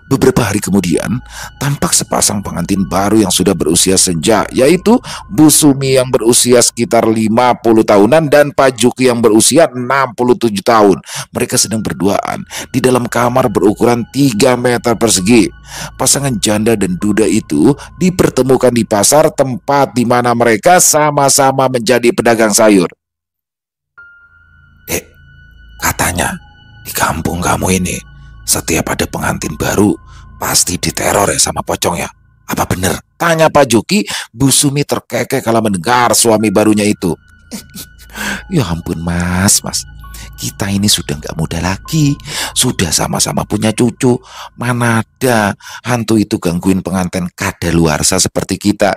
Beberapa hari kemudian, tampak sepasang pengantin baru yang sudah berusia senja, yaitu Bu Sumi yang berusia sekitar 50 tahunan dan Pak Juki yang berusia 67 tahun. Mereka sedang berduaan di dalam kamar berukuran 3 meter persegi. Pasangan janda dan duda itu dipertemukan di pasar, tempat di mana mereka sama-sama menjadi pedagang sayur. Katanya di kampung kamu ini setiap ada pengantin baru pasti diteror ya sama pocong ya? Apa bener? Tanya Pak Juki. Bu Sumi terkekeh kalau mendengar suami barunya itu. Ya ampun mas, kita ini sudah nggak muda lagi, sudah sama-sama punya cucu. Mana ada hantu itu gangguin pengantin kadaluarsa seperti kita.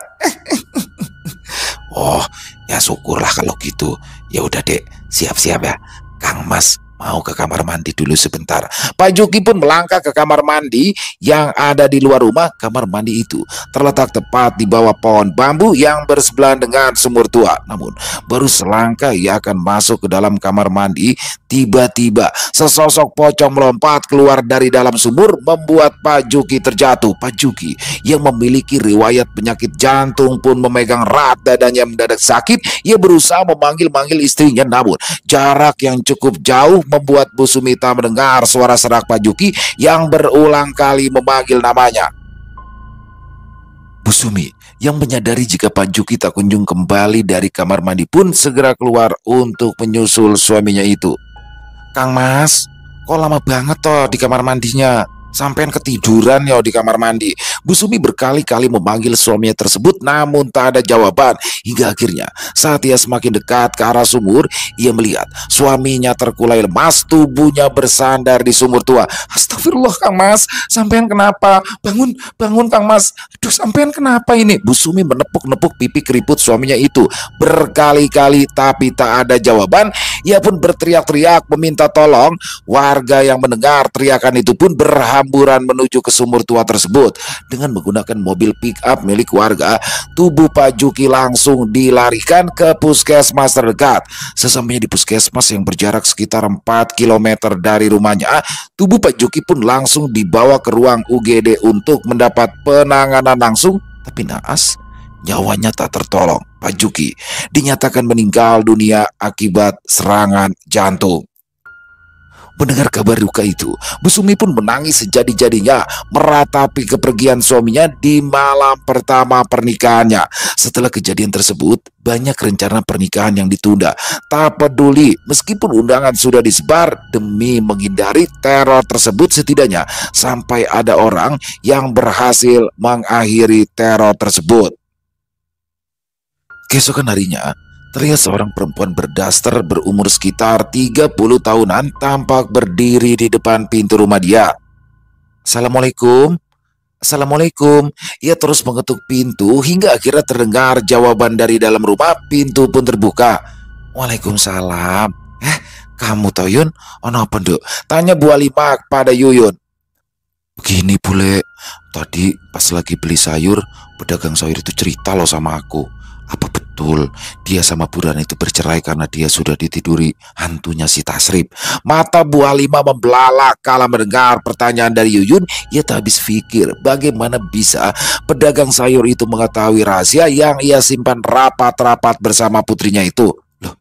Oh ya syukurlah kalau gitu. Ya udah dek, siap-siap ya. Kang Mas mau ke kamar mandi dulu sebentar. Pak Juki pun melangkah ke kamar mandi yang ada di luar rumah. Kamar mandi itu terletak tepat di bawah pohon bambu yang bersebelahan dengan sumur tua. Namun baru selangkah ia akan masuk ke dalam kamar mandi, tiba-tiba sesosok pocong melompat keluar dari dalam sumur membuat Pak Juki terjatuh. Pak Juki yang memiliki riwayat penyakit jantung pun memegang erat dadanya mendadak sakit. Ia berusaha memanggil-manggil istrinya, namun jarak yang cukup jauh membuat Bu Sumita mendengar suara serak Pak Juki yang berulang kali memanggil namanya. Bu Sumi yang menyadari jika Pak Juki tak kunjung kembali dari kamar mandi pun segera keluar untuk menyusul suaminya itu. Kang Mas, kok lama banget toh di kamar mandinya? Sampean ketiduran ya di kamar mandi. Bu Sumi berkali-kali memanggil suaminya tersebut namun tak ada jawaban. Hingga akhirnya saat ia semakin dekat ke arah sumur, ia melihat suaminya terkulai lemas, tubuhnya bersandar di sumur tua. Astagfirullah Kang Mas, sampean kenapa? Bangun, bangun Kang Mas. Aduh, sampean kenapa ini? Bu Sumi menepuk-nepuk pipi keriput suaminya itu berkali-kali tapi tak ada jawaban. Ia pun berteriak-teriak meminta tolong. Warga yang mendengar teriakan itu pun berhamburan menuju ke sumur tua tersebut. Dengan menggunakan mobil pick up milik warga, tubuh Pak Juki langsung dilarikan ke puskesmas terdekat. Sesampainya di puskesmas yang berjarak sekitar 4 km dari rumahnya, tubuh Pak Juki pun langsung dibawa ke ruang UGD untuk mendapat penanganan langsung. Tapi naas, nyawanya tak tertolong. Pak Juki dinyatakan meninggal dunia akibat serangan jantung. Mendengar kabar duka itu, Bu Sumi pun menangis sejadi-jadinya meratapi kepergian suaminya di malam pertama pernikahannya. Setelah kejadian tersebut, banyak rencana pernikahan yang ditunda. Tak peduli, meskipun undangan sudah disebar, demi menghindari teror tersebut setidaknya sampai ada orang yang berhasil mengakhiri teror tersebut. Keesokan harinya, terlihat seorang perempuan berdaster berumur sekitar 30 tahunan tampak berdiri di depan pintu rumah dia. Assalamualaikum. Assalamualaikum. Ia terus mengetuk pintu hingga akhirnya terdengar jawaban dari dalam rumah. Pintu pun terbuka. Waalaikumsalam. Kamu Toyun? Ono apa nduk? Tanya Bu Halimah pada Yuyun. Begini bule, tadi pas lagi beli sayur, pedagang sayur itu cerita loh sama aku. Apa betul dia sama Burhan itu bercerai karena dia sudah ditiduri hantunya si Tasrif? Mata Bu Halimah membelalak kala mendengar pertanyaan dari Yuyun. Ia tak habis pikir bagaimana bisa pedagang sayur itu mengetahui rahasia yang ia simpan rapat-rapat bersama putrinya itu. Loh,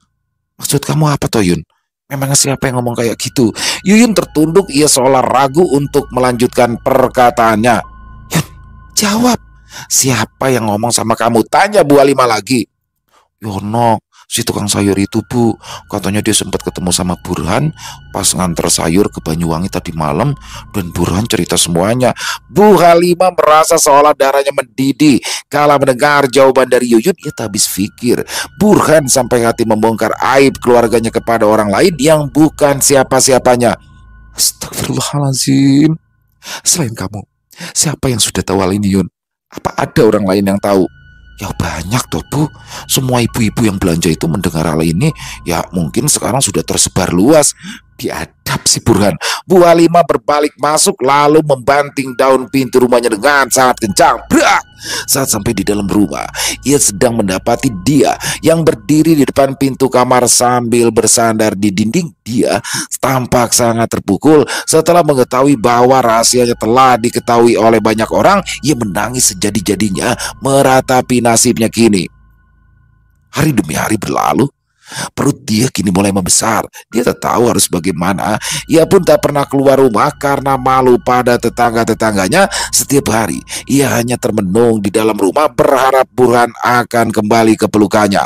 maksud kamu apa Toyun? Memangnya siapa yang ngomong kayak gitu? Yuyun tertunduk, ia seolah ragu untuk melanjutkan perkataannya. Yun, jawab. Siapa yang ngomong sama kamu? Tanya Bu Halimah lagi. Yono, si tukang sayur itu Bu, katanya dia sempat ketemu sama Burhan pas nganter sayur ke Banyuwangi tadi malam, dan Burhan cerita semuanya. Bu Halimah merasa seolah darahnya mendidih kala mendengar jawaban dari Yuyun. Ia tak habis pikir Burhan sampai hati membongkar aib keluarganya kepada orang lain yang bukan siapa-siapanya. Astagfirullahaladzim. Selain kamu, siapa yang sudah tahu hal ini Yun? Apa ada orang lain yang tahu? Ya banyak toh Bu. Semua ibu-ibu yang belanja itu mendengar hal ini, ya mungkin sekarang sudah tersebar luas. Biadab si Burhan. Bu Halimah berbalik masuk lalu membanting daun pintu rumahnya dengan sangat kencang. Brak! Saat sampai di dalam rumah, ia sedang mendapati dia yang berdiri di depan pintu kamar sambil bersandar di dinding. Dia tampak sangat terpukul setelah mengetahui bahwa rahasianya telah diketahui oleh banyak orang. Ia menangis sejadi-jadinya meratapi nasibnya kini. Hari demi hari berlalu. Perut dia kini mulai membesar. Dia tak tahu harus bagaimana. Ia pun tak pernah keluar rumah karena malu pada tetangga-tetangganya. Setiap hari ia hanya termenung di dalam rumah berharap Burhan akan kembali ke pelukannya.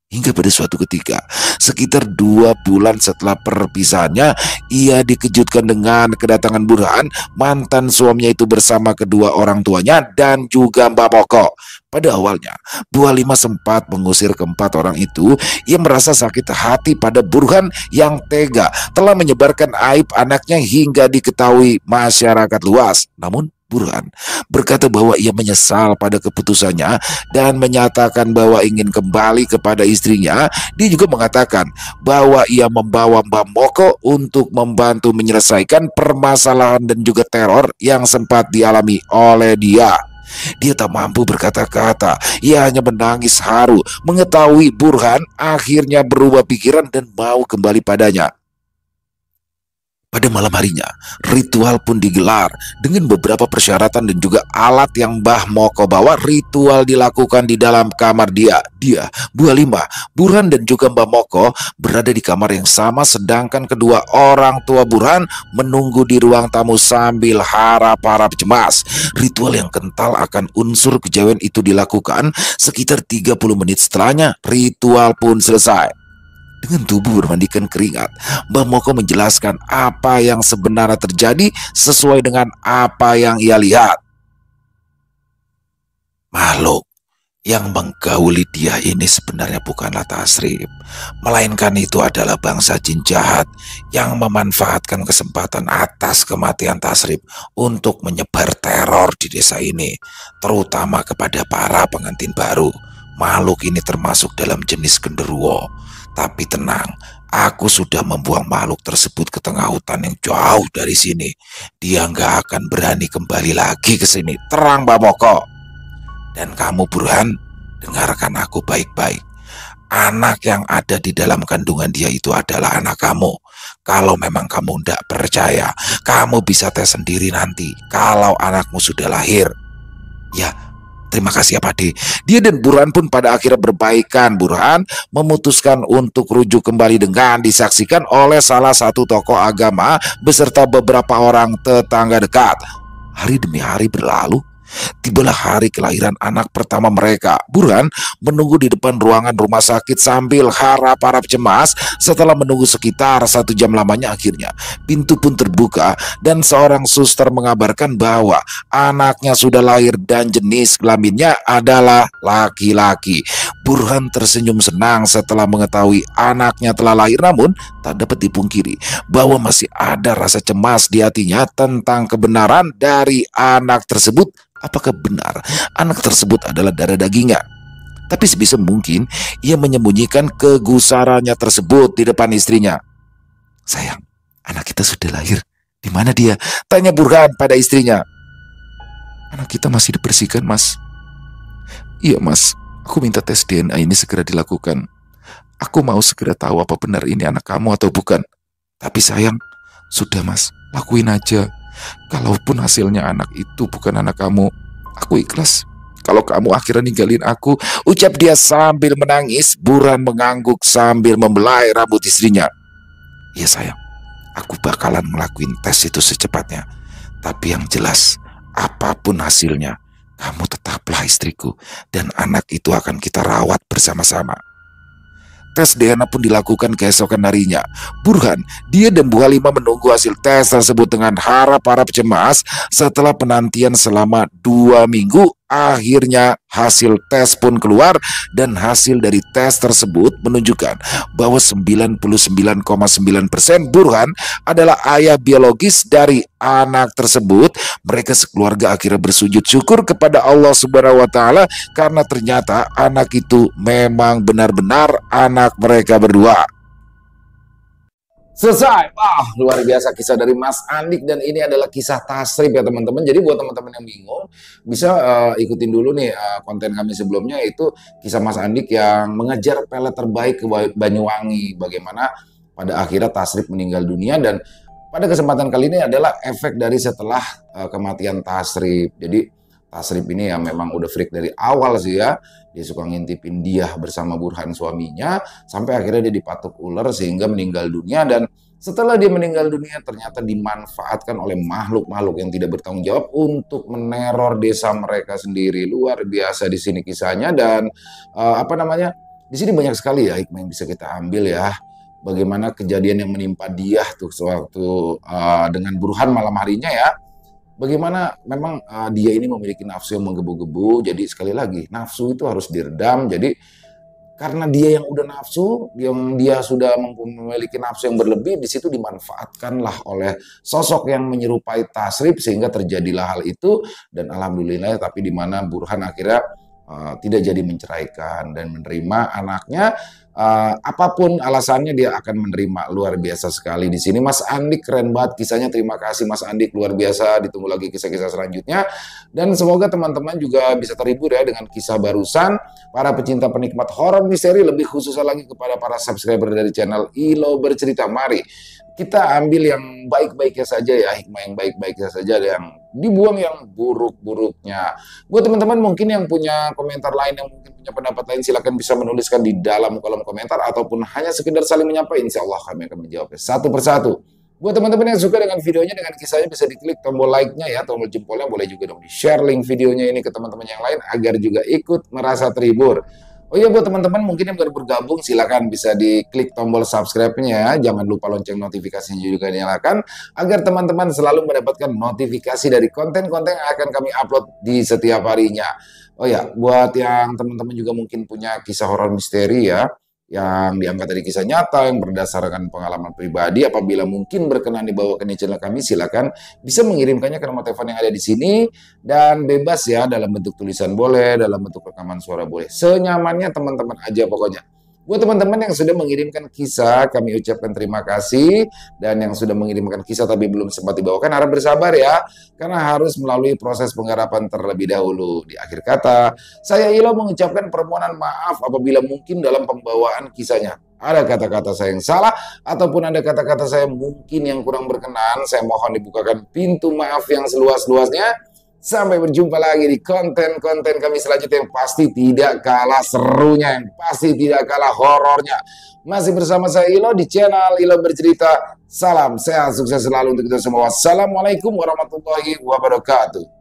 Hingga pada suatu ketika, sekitar 2 bulan setelah perpisahannya, ia dikejutkan dengan kedatangan Burhan, mantan suaminya itu bersama kedua orang tuanya dan juga Mbak Moko. Pada awalnya, Bu Halimah sempat mengusir keempat orang itu. Ia merasa sakit hati pada Burhan yang tega telah menyebarkan aib anaknya hingga diketahui masyarakat luas. Namun Burhan berkata bahwa ia menyesal pada keputusannya dan menyatakan bahwa ingin kembali kepada istrinya. Dia juga mengatakan bahwa ia membawa Mbak Moko untuk membantu menyelesaikan permasalahan dan juga teror yang sempat dialami oleh dia. Dia tak mampu berkata-kata. Ia hanya menangis haru mengetahui Burhan akhirnya berubah pikiran dan mau kembali padanya. Pada malam harinya, ritual pun digelar dengan beberapa persyaratan dan juga alat yang Mbah Moko bawa. Ritual dilakukan di dalam kamar dia, Bu Halimah, Burhan dan juga Mbah Moko berada di kamar yang sama, sedangkan kedua orang tua Burhan menunggu di ruang tamu sambil harap-harap cemas. Ritual yang kental akan unsur kejawen itu dilakukan. Sekitar 30 menit setelahnya, ritual pun selesai. Dengan tubuh bermandikan keringat, Mbah Moko menjelaskan apa yang sebenarnya terjadi sesuai dengan apa yang ia lihat. Makhluk yang menggauli dia ini sebenarnya bukanlah Tasrif, melainkan itu adalah bangsa jin jahat yang memanfaatkan kesempatan atas kematian Tasrif untuk menyebar teror di desa ini, terutama kepada para pengantin baru. Makhluk ini termasuk dalam jenis genderuwo. Tapi tenang, aku sudah membuang makhluk tersebut ke tengah hutan yang jauh dari sini. Dia nggak akan berani kembali lagi ke sini. Terang Bamoko. Dan kamu Burhan, dengarkan aku baik-baik. Anak yang ada di dalam kandungan dia itu adalah anak kamu. Kalau memang kamu tidak percaya, kamu bisa tes sendiri nanti kalau anakmu sudah lahir. Ya, terima kasih ya Pade. Dia dan Burhan pun pada akhirnya berbaikan. Burhan memutuskan untuk rujuk kembali dengan disaksikan oleh salah satu tokoh agama beserta beberapa orang tetangga dekat. Hari demi hari berlalu. Tibalah hari kelahiran anak pertama mereka. Burhan menunggu di depan ruangan rumah sakit sambil harap-harap cemas. Setelah menunggu sekitar 1 jam lamanya, akhirnya pintu pun terbuka dan seorang suster mengabarkan bahwa anaknya sudah lahir dan jenis kelaminnya adalah laki-laki. Burhan tersenyum senang setelah mengetahui anaknya telah lahir, namun tak dapat dipungkiri bahwa masih ada rasa cemas di hatinya tentang kebenaran dari anak tersebut. Apakah benar anak tersebut adalah darah dagingnya? Tapi sebisa mungkin ia menyembunyikan kegusarannya tersebut di depan istrinya. Sayang, anak kita sudah lahir. Di mana dia? Tanya Burhan pada istrinya. Anak kita masih dibersihkan, Mas. Iya, Mas. Aku minta tes DNA ini segera dilakukan. Aku mau segera tahu apa benar ini anak kamu atau bukan. Tapi sayang, sudah Mas, lakuin aja. Kalaupun hasilnya anak itu bukan anak kamu, aku ikhlas. Kalau kamu akhirnya ninggalin aku, ucap dia sambil menangis. Burhan mengangguk sambil membelai rambut istrinya. Iya sayang, aku bakalan ngelakuin tes itu secepatnya. Tapi yang jelas, apapun hasilnya, kamu tetaplah istriku. Dan anak itu akan kita rawat bersama-sama. Tes DNA pun dilakukan keesokan harinya. Burhan, dia dan Bu Halimah menunggu hasil tes tersebut dengan harap-harap cemas. Setelah penantian selama 2 minggu, akhirnya hasil tes pun keluar. Dan hasil dari tes tersebut menunjukkan bahwa 99,9% Burhan adalah ayah biologis dari anak tersebut. Mereka sekeluarga akhirnya bersujud syukur kepada Allah Subhanahu wa Ta'ala karena ternyata anak itu memang benar-benar anak mereka berdua. Selesai. Luar biasa kisah dari Mas Andik, dan ini adalah kisah Tasrif ya teman-teman. Jadi buat teman-teman yang bingung, bisa ikutin dulu nih konten kami sebelumnya, yaitu kisah Mas Andik yang mengejar pelet terbaik ke Banyuwangi. Bagaimana pada akhirnya Tasrif meninggal dunia, dan pada kesempatan kali ini adalah efek dari setelah kematian Tasrif. Jadi Tasrif ini ya memang udah freak dari awal sih ya. Dia suka ngintipin dia bersama Burhan suaminya, sampai akhirnya dia dipatuk ular sehingga meninggal dunia. Dan setelah dia meninggal dunia ternyata dimanfaatkan oleh makhluk-makhluk yang tidak bertanggung jawab untuk meneror desa mereka sendiri. Luar biasa di sini kisahnya. Dan di sini banyak sekali ya hikmah yang bisa kita ambil ya. Bagaimana kejadian yang menimpa dia tuh sewaktu dengan Burhan malam harinya ya. Bagaimana memang dia ini memiliki nafsu yang menggebu-gebu. Jadi sekali lagi, nafsu itu harus diredam. Jadi karena dia yang udah nafsu, yang dia sudah memiliki nafsu yang berlebih, di situ dimanfaatkanlah oleh sosok yang menyerupai Tasrif sehingga terjadilah hal itu. Dan alhamdulillah, tapi di mana Burhan akhirnya tidak jadi menceraikan dan menerima anaknya. Apapun alasannya dia akan menerima. Luar biasa sekali di sini. Mas Andik keren banget kisahnya. Terima kasih Mas Andik, luar biasa. Ditunggu lagi kisah-kisah selanjutnya. Dan semoga teman-teman juga bisa terhibur ya dengan kisah barusan. Para pecinta penikmat horor misteri, lebih khususnya lagi kepada para subscriber dari channel Ilo Bercerita. Mari kita ambil yang baik-baiknya saja ya, hikmah yang baik-baiknya saja, yang dibuang yang buruk-buruknya. Buat teman-teman mungkin yang punya komentar lain, yang mungkin punya pendapat lain, silakan bisa menuliskan di dalam kolom komentar, ataupun hanya sekedar saling menyapa. Insya Allah kami akan menjawabnya satu persatu. Buat teman-teman yang suka dengan videonya, dengan kisahnya, bisa diklik tombol like-nya ya, tombol jempolnya. Boleh juga dong di-share link videonya ini ke teman-teman yang lain agar juga ikut merasa terhibur. Oh iya buat teman-teman mungkin yang baru bergabung silakan bisa diklik tombol subscribe-nya. Jangan lupa lonceng notifikasinya juga dinyalakan agar teman-teman selalu mendapatkan notifikasi dari konten-konten yang akan kami upload di setiap harinya. Oh ya, buat yang teman-teman juga mungkin punya kisah horor misteri ya, yang diangkat dari kisah nyata yang berdasarkan pengalaman pribadi, apabila mungkin berkenan dibawakan di channel kami, silakan bisa mengirimkannya ke nomor telepon yang ada di sini. Dan bebas ya, dalam bentuk tulisan boleh, dalam bentuk rekaman suara boleh. Senyamannya teman-teman aja pokoknya. Buat teman-teman yang sudah mengirimkan kisah, kami ucapkan terima kasih. Dan yang sudah mengirimkan kisah tapi belum sempat dibawakan, harap bersabar ya. Karena harus melalui proses penggarapan terlebih dahulu. Di akhir kata, saya Ilo mengucapkan permohonan maaf apabila mungkin dalam pembawaan kisahnya ada kata-kata saya yang salah, ataupun ada kata-kata saya mungkin yang kurang berkenan. Saya mohon dibukakan pintu maaf yang seluas-luasnya. Sampai berjumpa lagi di konten-konten kami selanjutnya yang pasti tidak kalah serunya, yang pasti tidak kalah horornya. Masih bersama saya Ilo di channel Ilo Bercerita. Salam sehat, sukses selalu untuk kita semua. Wassalamualaikum warahmatullahi wabarakatuh.